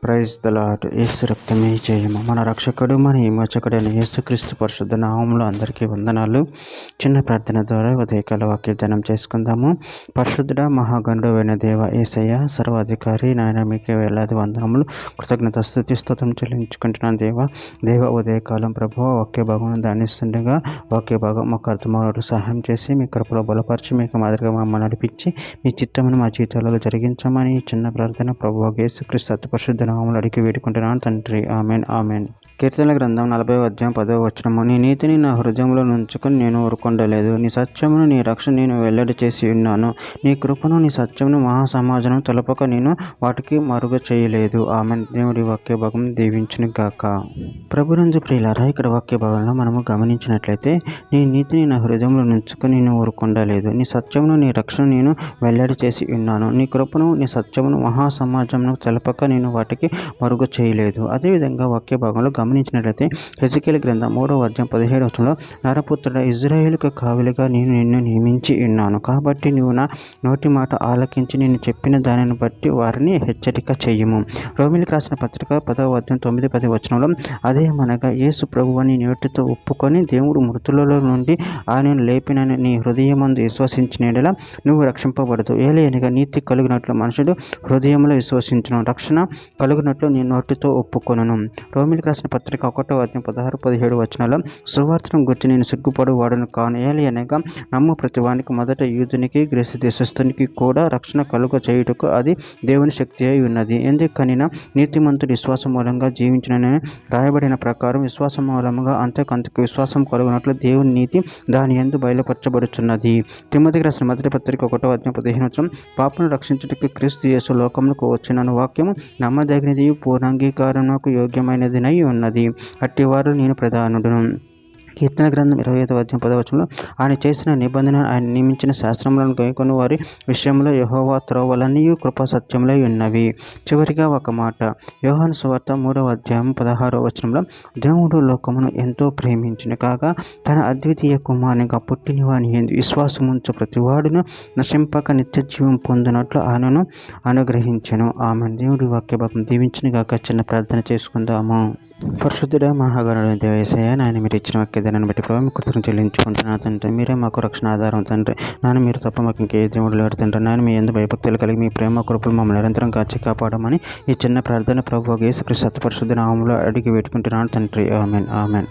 Praise the lord. యేసు రక్తమే జయము. మన రక్షకుడు మన విమోచకుడైన యేసుక్రీస్తు పరిశుద్ధ నామములో అందరికీ వందనాలు. చిన్న ప్రార్థన ద్వారా ఉదయకాల వాగ్దానం చేసుకుందాము. పరిశుద్ధుడ మహాగణుడు అయిన దేవ యేసయ్య సర్వాధికారి నాయన మీకే వేలాది వందనములు కృతజ్ఞత స్తుతి స్తోత్రం చెల్లించుకుంటున్నాను దేవ ఉదయకాలం ప్రభు వాక్య భాగం ధ్యానిస్తుండగా వాక్య భాగం మాకు అర్థమవుడు సహాయం చేసి మీ కృపలో బలపరిచి మీకు మాదిరిగా మమ్మల్ని నడిపించి మీ చిత్తమును మా జీవితాలలో జరిగించమని చిన్న ప్రార్థన ప్రభు యేసుక్రీస్తు అతి పరిశుద్ధ నామములో అడిగి వేడుకుంటున్నాను తండ్రి. Amen amen. కీర్తనల గ్రంథం 40:10 నీ నీతిని నా హృదయంలో నుంచుకొని నేను ఊరుకొండలేదు. నీ సత్యమును నీ రక్షణ నేను వెల్లడి చేసి ఉన్నాను. నీ కృపను నీ సత్యమును మహాసమాజం తెలపక నేను వాటికి మరుగు చేయలేదు. ఆమెన్. దేవుడి వాక్య భాగం దీవించును గాక. ప్రభునందు ప్రియులారా, ఇక్కడ వాక్య భాగంలో మనము గమనించినట్లయితే నీ నీతిని నా హృదయంలో నుంచుకొని నేను ఊరుకొండలేదు. నీ సత్యమును నీ రక్షణ నేను వెల్లడి చేసి ఉన్నాను. నీ కృపను నీ సత్యమును మహాసమాజంను తెలపక నేను వాటికి మరుగు చేయలేదు. అదేవిధంగా వాక్య భాగంలో గమనించినట్లయితే హెజెకియలు గ్రంథం 3:17 నరపుత్రుడ, ఇజ్రాయేలుకు కావలిగా నేను నిన్ను నియమించి ఉన్నాను. కాబట్టి నువ్వు నా నోటి మాట ఆలకించి నేను చెప్పిన దానిని బట్టి వారిని హెచ్చరిక చెయ్యము. రోమిలికి రాసిన పత్రిక 10:9-10 అదేమనగా యేసు ప్రభువని నోటితో ఒప్పుకొని దేవుడు మృతులలో నుండి ఆయనను లేపినని నీ హృదయమందు విశ్వసించిన యెడల నువ్వు రక్షింపబడదు. ఏలయనగా నీతి కలుగునట్లు మనుషుడు హృదయంలో విశ్వసించును, రక్షణ కలుగునట్లు నీ నోటితో ఒప్పుకొనును. రోమిలికి రాసిన పత్రిక 1:16-17 సువార్తను గురించి నేను సిగ్గుపడు వాడును కాను. ఏలయనగా నమ్ము ప్రతివానికి మొదట యూదునికి గ్రీసు దేశస్థునికి కూడా రక్షణ కలుగ చేయుటకు అది దేవుని శక్తి అయి ఉన్నది. ఎందుకనినా నీతిమంతుడు విశ్వాసం మూలంగా జీవించునని రాయబడిన ప్రకారం విశ్వాసం మూలముగా అంతకంతకు విశ్వాసం కలుగునట్లు దేవుని నీతి దాని యందు బయలుపరచబడుచున్నది. తిమోతికి రాసిన మొదటి పత్రిక 1:15 పాపను రక్షించుటకు క్రీస్తు యేసు లోకమునకు వచ్చిన వాక్యము నమ్మదగినది, పూర్ణాంగీకారమునకు యోగ్యమైనదినై ఉన్నది. అట్టివారు నేను ప్రధానుడును. కీర్తన గ్రంథం 25:10 ఆయన చేసిన నిబంధన ఆయన నియమించిన శాస్త్రములను గైకొని వారి విషయంలో యెహోవా త్రోవలన్నీయు కృపా సత్యములై ఉన్నవి. చివరిగా ఒక మాట, యోహాను సువార్త 3:16 దేవుడు లోకమును ఎంతో ప్రేమించును కాగా తన అద్వితీయ కుమారునిగా పుట్టిన వాని యందు విశ్వాసముంచు ప్రతివాడును నశింపక నిత్య జీవం పొందినట్లు ఆయనను అనుగ్రహించెను. ఆమె. దేవుడి వాక్య భాగం దీవించును గాక. చిన్న ప్రార్థన చేసుకుందాము. పరిశుద్ధుడ మహాగణుడైన దేవ యేసయ్య, నాయన మీరు ఇచ్చిన వాక్యదాన్ని బట్టి ప్రభావ మీ కృతజ్ఞతలు చెల్లించుకుంటున్నాను తండ్రి. మీరే మాకు రక్షణ ఆధారం తండ్రి. నాన్న మీరు తప్ప మాకు ఇంకే దేవుడు లేడు తండ్రి. నాన్న మీ యందు భయభక్తులు కలిగి మీ ప్రేమ కృపలు మమ్మల్ని నిరంతరం కాచి కాపాడమని ఈ చిన్న ప్రార్థన ప్రభువు యేసుక్రీస్తు అతి పరిశుద్ధ నామములో అడిగి పెట్టుకుంటున్నాను తండ్రి. Amen amen.